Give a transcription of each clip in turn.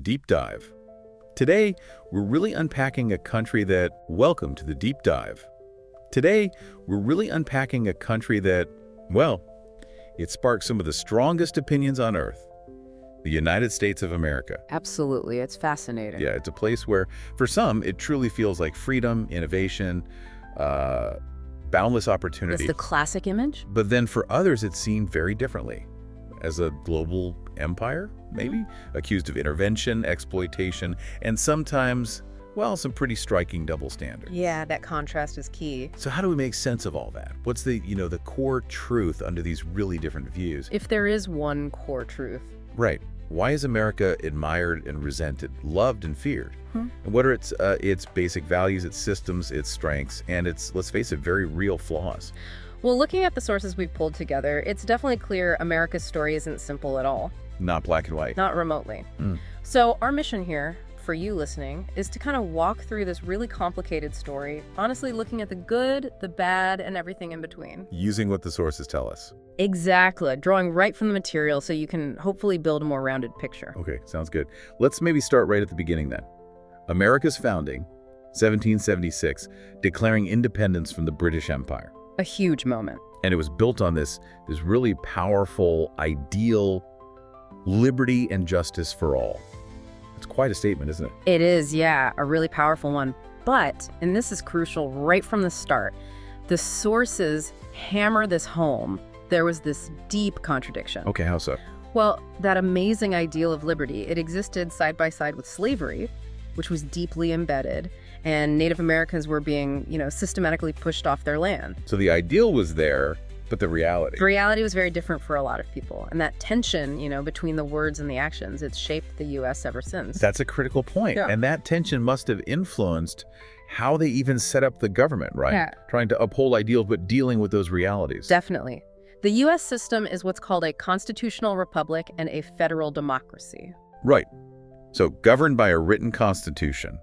Deep Dive. Today, we're really unpacking a country that, welcome to the Deep Dive. Today, we're really unpacking a country that, well, it sparked some of the strongest opinions on Earth. The United States of America. Absolutely. It's fascinating. Yeah, it's a place where, for some, it truly feels like freedom, innovation, boundless opportunity. It's the classic image? But then for others, it's seen very differently. As a global empire, maybe, accused of intervention, exploitation, and sometimes, well, some pretty striking double standards. Yeah, that contrast is key. So how do we make sense of all that? What's the core truth under these really different views? If there is one core truth. Right. Why is America admired and resented, loved and feared? And what are its basic values, its systems, its strengths, and its, let's face it, very real flaws? Well, looking at the sources we've pulled together, it's definitely clear America's story isn't simple at all. Not black and white. Not remotely. So our mission here, for you listening, is to kind of walk through this really complicated story, honestly looking at the good, the bad, and everything in between. Using what the sources tell us. Exactly. Drawing right from the material so you can hopefully build a more rounded picture. Okay, sounds good. Let's maybe start right at the beginning then. America's founding, 1776, declaring independence from the British Empire. A huge moment. And it was built on this really powerful, ideal liberty and justice for all. It's quite a statement, isn't it? It is, yeah, a really powerful one. But, and this is crucial right from the start, the sources hammer this home. There was this deep contradiction. Okay, how so? Well, that amazing ideal of liberty, it existed side by side with slavery, which was deeply embedded, and Native Americans were being, systematically pushed off their land. So the ideal was there, but the reality? The reality was very different for a lot of people. And that tension, between the words and the actions, it's shaped the U.S. ever since. That's a critical point. Yeah. And that tension must have influenced how they even set up the government, right? Yeah. Trying to uphold ideals, but dealing with those realities. Definitely. The U.S. system is what's called a constitutional republic and a federal democracy. Right. So governed by a written constitution,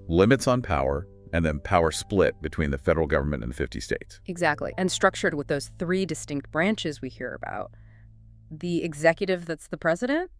limits on power, and then power split between the federal government and the 50 states. Exactly. And structured with those three distinct branches we hear about. The executive, that's the president.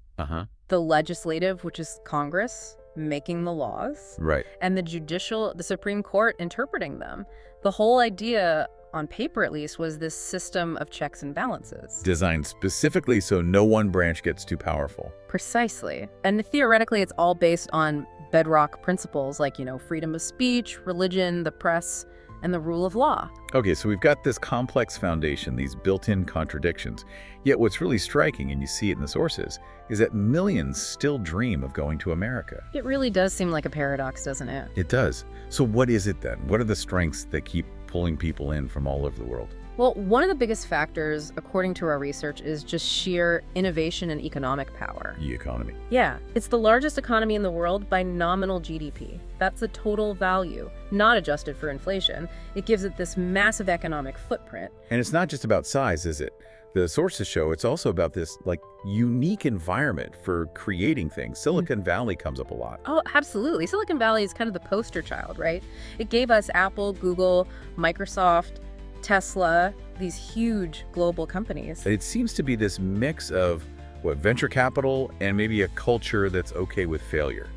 The legislative, which is Congress, making the laws. Right. And the judicial, the Supreme Court, interpreting them. The whole idea, on paper at least, was this system of checks and balances. Designed specifically so no one branch gets too powerful. Precisely. And theoretically, it's all based on bedrock principles like, freedom of speech, religion, the press, and the rule of law. Okay, so we've got this complex foundation, these built-in contradictions. Yet what's really striking, and you see it in the sources, is that millions still dream of going to America. It really does seem like a paradox, doesn't it? It does. So what is it then? What are the strengths that keep pulling people in from all over the world? Well, one of the biggest factors, according to our research, is just sheer innovation and economic power. The economy. Yeah, it's the largest economy in the world by nominal GDP. That's the total value, not adjusted for inflation. It gives it this massive economic footprint. And it's not just about size, is it? The sources show it's also about this, unique environment for creating things. Silicon Valley comes up a lot. Oh, absolutely. Silicon Valley is kind of the poster child, right? It gave us Apple, Google, Microsoft, Tesla, these huge global companies. It seems to be this mix of venture capital and maybe a culture that's okay with failure,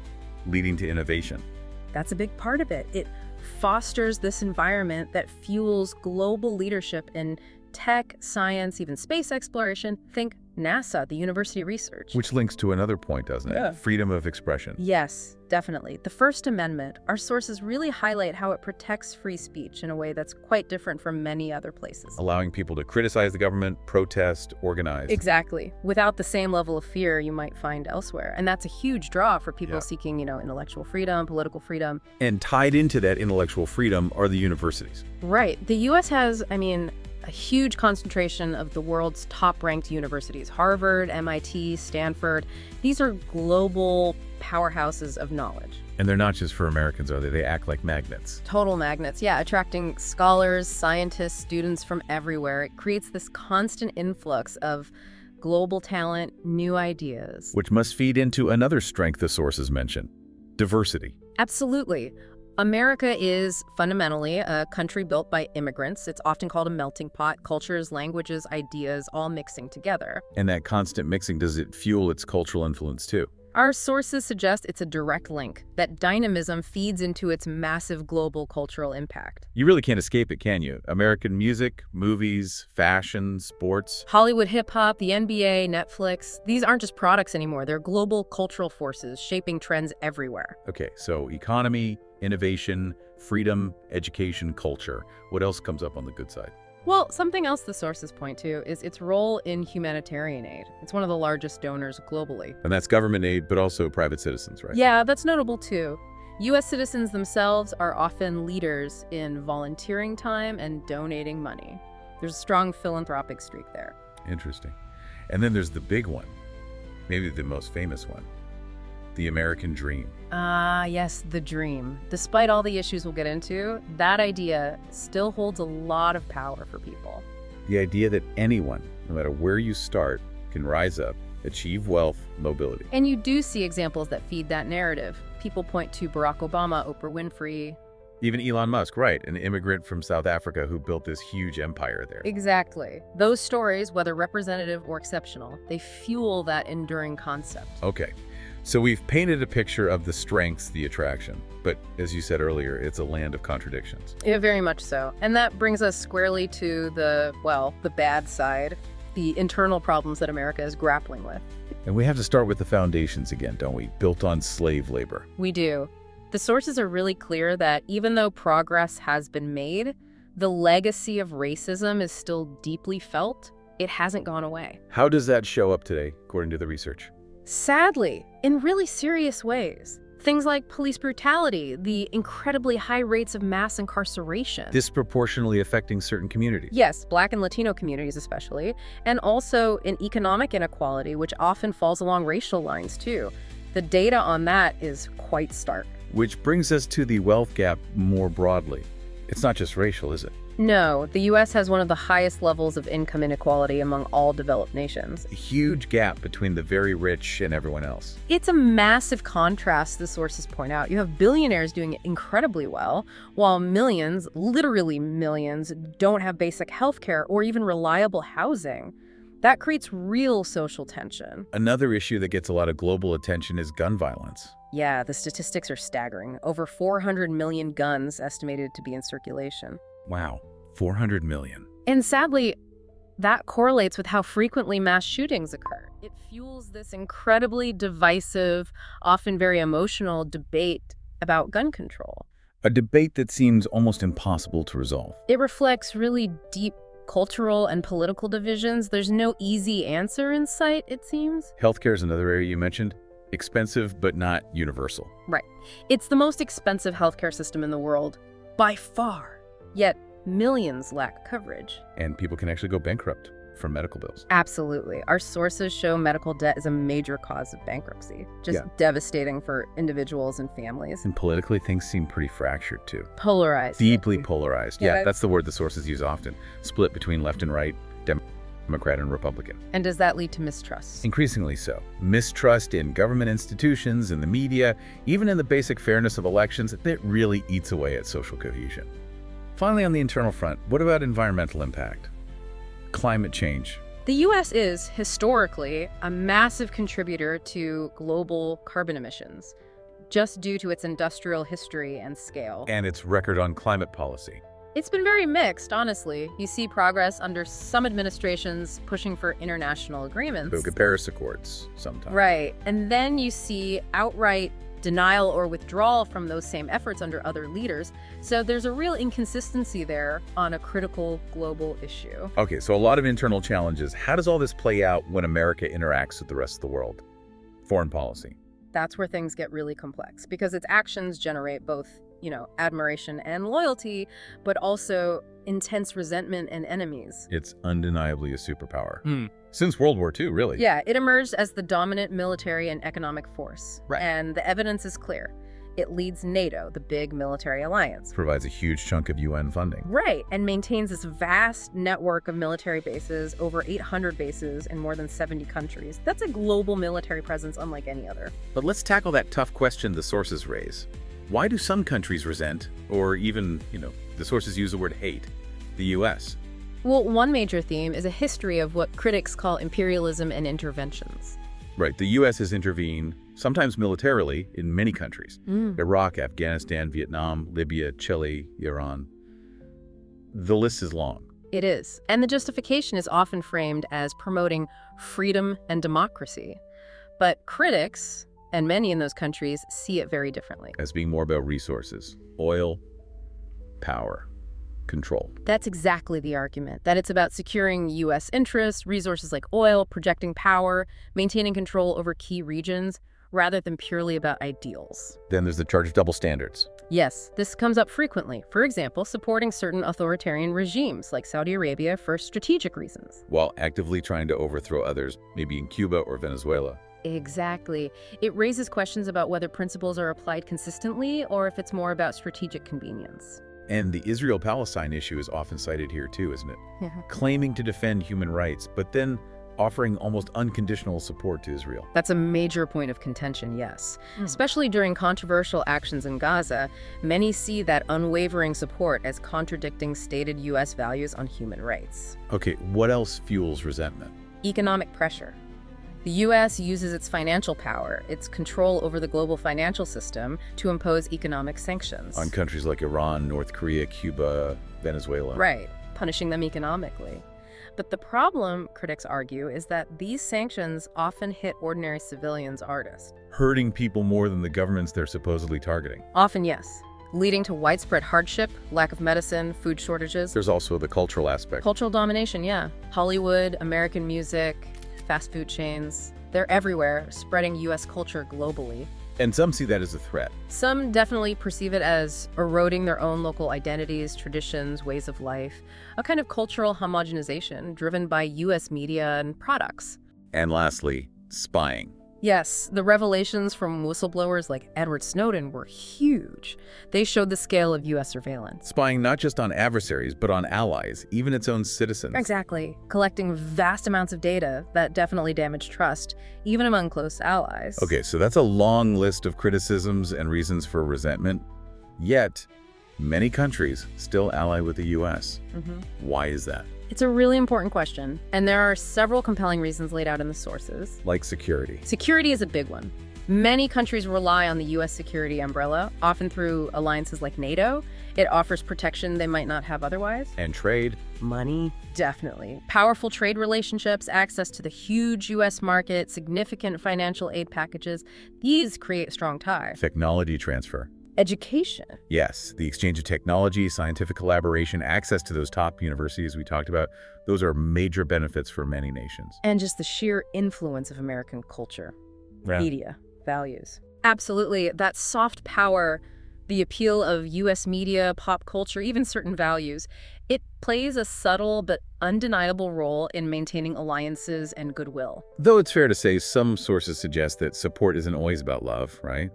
leading to innovation. That's a big part of it. It fosters this environment that fuels global leadership in tech, science, even space exploration. Think NASA, the university research. Which links to another point, doesn't it? Yeah. Freedom of expression. Yes, definitely. The First Amendment, our sources really highlight how it protects free speech in a way that's quite different from many other places. Allowing people to criticize the government, protest, organize. Exactly. Without the same level of fear you might find elsewhere. And that's a huge draw for people seeking, intellectual freedom, political freedom. And tied into that intellectual freedom are the universities. Right. The U.S. has, a huge concentration of the world's top-ranked universities. Harvard, MIT, Stanford. These are global powerhouses of knowledge. And they're not just for Americans, are they? They act like magnets. Total magnets, yeah, attracting scholars, scientists, students from everywhere. It creates this constant influx of global talent, new ideas. Which must feed into another strength the sources mention, diversity. Absolutely. America is fundamentally a country built by immigrants. It's often called a melting pot, cultures, languages, ideas, all mixing together. And that constant mixing, does it fuel its cultural influence too? Our sources suggest it's a direct link, that dynamism feeds into its massive global cultural impact. You really can't escape it, can you? American music, movies, fashion, sports. Hollywood hip-hop, the NBA, Netflix, these aren't just products anymore. They're global cultural forces shaping trends everywhere. Okay, so economy, innovation, freedom, education, culture. What else comes up on the good side? Well, something else the sources point to is its role in humanitarian aid. It's one of the largest donors globally. And that's government aid, but also private citizens, right? Yeah, that's notable too. U.S. citizens themselves are often leaders in volunteering time and donating money. There's a strong philanthropic streak there. Interesting. And then there's the big one, maybe the most famous one, the American dream. Ah, yes, the dream. Despite all the issues we'll get into, that idea still holds a lot of power for people. The idea that anyone, no matter where you start, can rise up, achieve wealth, mobility. And you do see examples that feed that narrative. People point to Barack Obama, Oprah Winfrey. Even Elon Musk, right, an immigrant from South Africa who built this huge empire there. Exactly. Those stories, whether representative or exceptional, they fuel that enduring concept. Okay. So we've painted a picture of the strengths, the attraction, but as you said earlier, it's a land of contradictions. Yeah, very much so. And that brings us squarely to the bad side, the internal problems that America is grappling with. And we have to start with the foundations again, don't we? Built on slave labor. We do. The sources are really clear that even though progress has been made, the legacy of racism is still deeply felt. It hasn't gone away. How does that show up today, according to the research? Sadly, in really serious ways. Things like police brutality, the incredibly high rates of mass incarceration. Disproportionately affecting certain communities. Yes, Black and Latino communities especially, and also in economic inequality, which often falls along racial lines too. The data on that is quite stark. Which brings us to the wealth gap more broadly. It's not just racial, is it? No, the U.S. has one of the highest levels of income inequality among all developed nations. A huge gap between the very rich and everyone else. It's a massive contrast, the sources point out. You have billionaires doing incredibly well, while millions, literally millions, don't have basic health care or even reliable housing. That creates real social tension. Another issue that gets a lot of global attention is gun violence. Yeah, the statistics are staggering. Over 400 million guns estimated to be in circulation. Wow, 400 million. And sadly, that correlates with how frequently mass shootings occur. It fuels this incredibly divisive, often very emotional debate about gun control. A debate that seems almost impossible to resolve. It reflects really deep cultural and political divisions. There's no easy answer in sight, it seems. Healthcare is another area you mentioned. Expensive, but not universal. Right. It's the most expensive healthcare system in the world, by far. Yet, millions lack coverage. And people can actually go bankrupt from medical bills. Absolutely. Our sources show medical debt is a major cause of bankruptcy. Just devastating for individuals and families. And politically, things seem pretty fractured, too. Polarized. Deeply polarized. Yeah, Yeah, that's the word the sources use often. Split between left and right, Democrat and Republican. And does that lead to mistrust? Increasingly so. Mistrust in government institutions, in the media, even in the basic fairness of elections, that really eats away at social cohesion. Finally, on the internal front, what about environmental impact? Climate change. The U.S. is, historically, a massive contributor to global carbon emissions, just due to its industrial history and scale. And its record on climate policy. It's been very mixed, honestly. You see progress under some administrations pushing for international agreements. The Paris Accords, sometimes. Right. And then you see outright denial or withdrawal from those same efforts under other leaders. So there's a real inconsistency there on a critical global issue. Okay, so a lot of internal challenges. How does all this play out when America interacts with the rest of the world? Foreign policy. That's where things get really complex because its actions generate both, admiration and loyalty, but also intense resentment and enemies. It's undeniably a superpower. Since World War II, really. Yeah, it emerged as the dominant military and economic force. Right. And the evidence is clear. It leads NATO, the big military alliance. Provides a huge chunk of UN funding. Right, and maintains this vast network of military bases, over 800 bases in more than 70 countries. That's a global military presence unlike any other. But let's tackle that tough question the sources raise. Why do some countries resent, or even, the sources use the word hate, the U.S.? Well, one major theme is a history of what critics call imperialism and interventions. Right, the U.S. has intervened, sometimes militarily, in many countries. Mm. Iraq, Afghanistan, Vietnam, Libya, Chile, Iran. The list is long. It is. And the justification is often framed as promoting freedom and democracy. But critics, and many in those countries, see it very differently. As being more about resources, oil, power, control. That's exactly the argument, that it's about securing U.S. interests, resources like oil, projecting power, maintaining control over key regions, rather than purely about ideals. Then there's the charge of double standards. Yes, this comes up frequently. For example, supporting certain authoritarian regimes like Saudi Arabia for strategic reasons. While actively trying to overthrow others, maybe in Cuba or Venezuela. Exactly. It raises questions about whether principles are applied consistently or if it's more about strategic convenience. And the Israel-Palestine issue is often cited here too, isn't it? Yeah. Claiming to defend human rights, but then offering almost unconditional support to Israel. That's a major point of contention, yes. Especially during controversial actions in Gaza, many see that unwavering support as contradicting stated U.S. values on human rights. Okay, what else fuels resentment? Economic pressure. The U.S. uses its financial power, its control over the global financial system, to impose economic sanctions. On countries like Iran, North Korea, Cuba, Venezuela. Right, punishing them economically. But the problem, critics argue, is that these sanctions often hit ordinary civilians hardest. Hurting people more than the governments they're supposedly targeting. Often, yes. Leading to widespread hardship, lack of medicine, food shortages. There's also the cultural aspect. Cultural domination, yeah. Hollywood, American music, fast food chains. They're everywhere, spreading U.S. culture globally. And some see that as a threat. Some definitely perceive it as eroding their own local identities, traditions, ways of life, a kind of cultural homogenization driven by U.S. media and products. And lastly, spying. Yes, the revelations from whistleblowers like Edward Snowden were huge. They showed the scale of U.S. surveillance. Spying not just on adversaries, but on allies, even its own citizens. Exactly. Collecting vast amounts of data that definitely damage trust, even among close allies. Okay, so that's a long list of criticisms and reasons for resentment. Yet, many countries still ally with the U.S. Why is that? It's a really important question, and there are several compelling reasons laid out in the sources. Like security. Security is a big one. Many countries rely on the U.S. security umbrella, often through alliances like NATO. It offers protection they might not have otherwise. And trade. Money. Definitely. Powerful trade relationships, access to the huge U.S. market, significant financial aid packages. These create strong ties. Technology transfer. Education. Yes, the exchange of technology, scientific collaboration, access to those top universities we talked about, those are major benefits for many nations. And just the sheer influence of American culture, Yeah. media, values. Absolutely. That soft power, the appeal of U.S. media, pop culture, even certain values, it plays a subtle but undeniable role in maintaining alliances and goodwill. Though it's fair to say some sources suggest that support isn't always about love, right?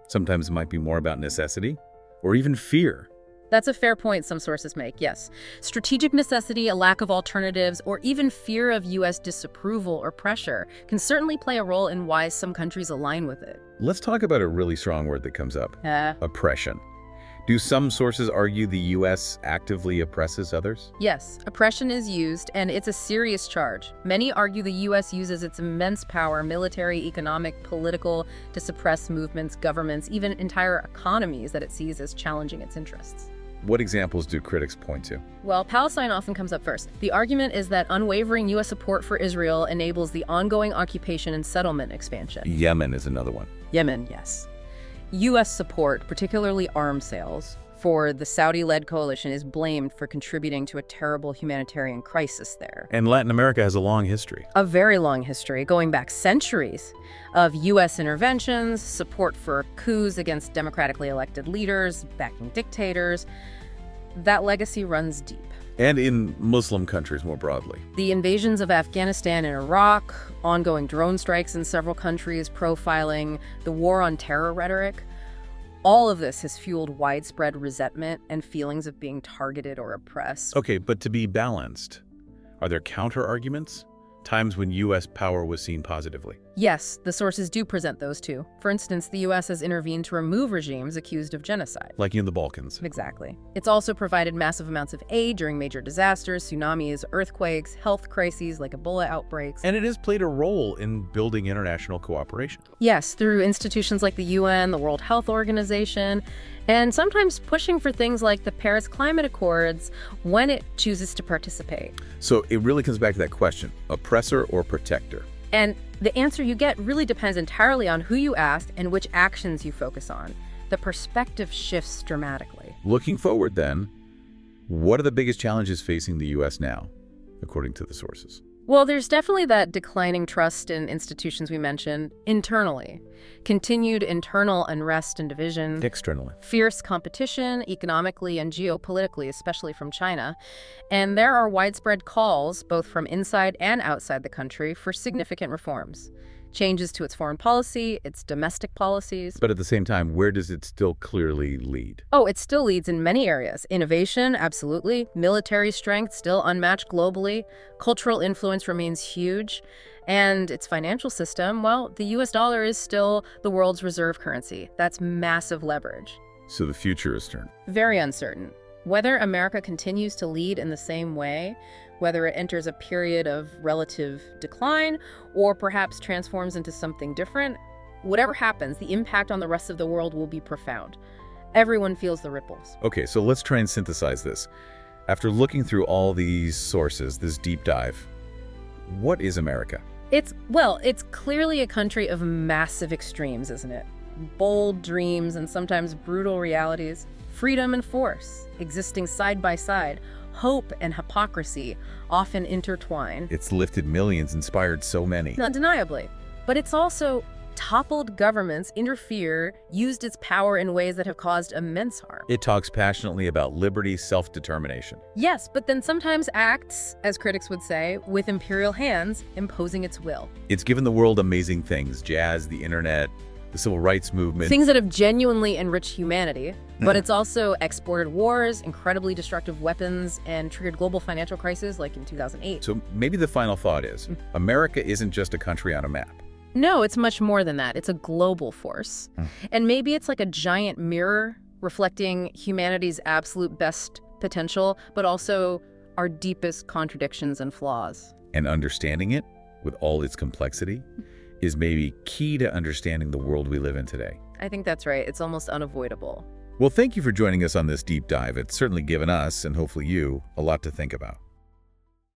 Sometimes it might be more about necessity or even fear. That's a fair point some sources make, yes. Strategic necessity, a lack of alternatives, or even fear of U.S. disapproval or pressure can certainly play a role in why some countries align with it. Let's talk about a really strong word that comes up. Oppression. Do some sources argue the U.S. actively oppresses others? Yes, oppression is used, and it's a serious charge. Many argue the U.S. uses its immense power, military, economic, political, to suppress movements, governments, even entire economies that it sees as challenging its interests. What examples do critics point to? Well, Palestine often comes up first. The argument is that unwavering U.S. support for Israel enables the ongoing occupation and settlement expansion. Yemen is another one. Yemen, yes. U.S. support, particularly arms sales, for the Saudi-led coalition is blamed for contributing to a terrible humanitarian crisis there. And Latin America has a long history. A very long history, going back centuries, of U.S. interventions, support for coups against democratically elected leaders, backing dictators. That legacy runs deep. And in Muslim countries more broadly. The invasions of Afghanistan and Iraq, ongoing drone strikes in several countries, profiling, the war on terror rhetoric, all of this has fueled widespread resentment and feelings of being targeted or oppressed. Okay, but to be balanced, are there counter-arguments? Times when U.S. power was seen positively? Yes, the sources do present those too. For instance, the U.S. has intervened to remove regimes accused of genocide. Like in the Balkans. Exactly. It's also provided massive amounts of aid during major disasters, tsunamis, earthquakes, health crises like Ebola outbreaks. And it has played a role in building international cooperation. Yes, through institutions like the UN, the World Health Organization, and sometimes pushing for things like the Paris Climate Accords when it chooses to participate. So it really comes back to that question, oppressor or protector? And the answer you get really depends entirely on who you ask and which actions you focus on. The perspective shifts dramatically. Looking forward then, what are the biggest challenges facing the U.S. now, according to the sources? Well, there's definitely that declining trust in institutions we mentioned internally. Continued internal unrest and division. Externally. Fierce competition, economically and geopolitically, especially from China. And there are widespread calls, both from inside and outside the country, for significant reforms. Changes to its foreign policy, its domestic policies. But at the same time, where does it still clearly lead? Oh, it still leads in many areas. Innovation, absolutely. Military strength, still unmatched globally. Cultural influence remains huge. And its financial system, well, the US dollar is still the world's reserve currency. That's massive leverage. So the future is certain. Very uncertain. Whether America continues to lead in the same way, whether it enters a period of relative decline, or perhaps transforms into something different, whatever happens, the impact on the rest of the world will be profound. Everyone feels the ripples. Okay, so let's try and synthesize this. After looking through all these sources, this deep dive, what is America? It's clearly a country of massive extremes, isn't it? Bold dreams and sometimes brutal realities. Freedom and force, existing side by side. Hope and hypocrisy, often intertwined. It's lifted millions, inspired so many. Undeniably. But it's also toppled governments, interfered, used its power in ways that have caused immense harm. It talks passionately about liberty, self-determination. Yes, but then sometimes acts, as critics would say, with imperial hands, imposing its will. It's given the world amazing things, jazz, the internet, the civil rights movement. Things that have genuinely enriched humanity, but it's also exported wars, incredibly destructive weapons, and triggered global financial crises like in 2008. So maybe the final thought is, America isn't just a country on a map. No, it's much more than that. It's a global force. And maybe it's like a giant mirror reflecting humanity's absolute best potential, but also our deepest contradictions and flaws. And understanding it, with all its complexity, is maybe key to understanding the world we live in today. I think that's right. It's almost unavoidable. Well, thank you for joining us on this deep dive. It's certainly given us, and hopefully you, a lot to think about.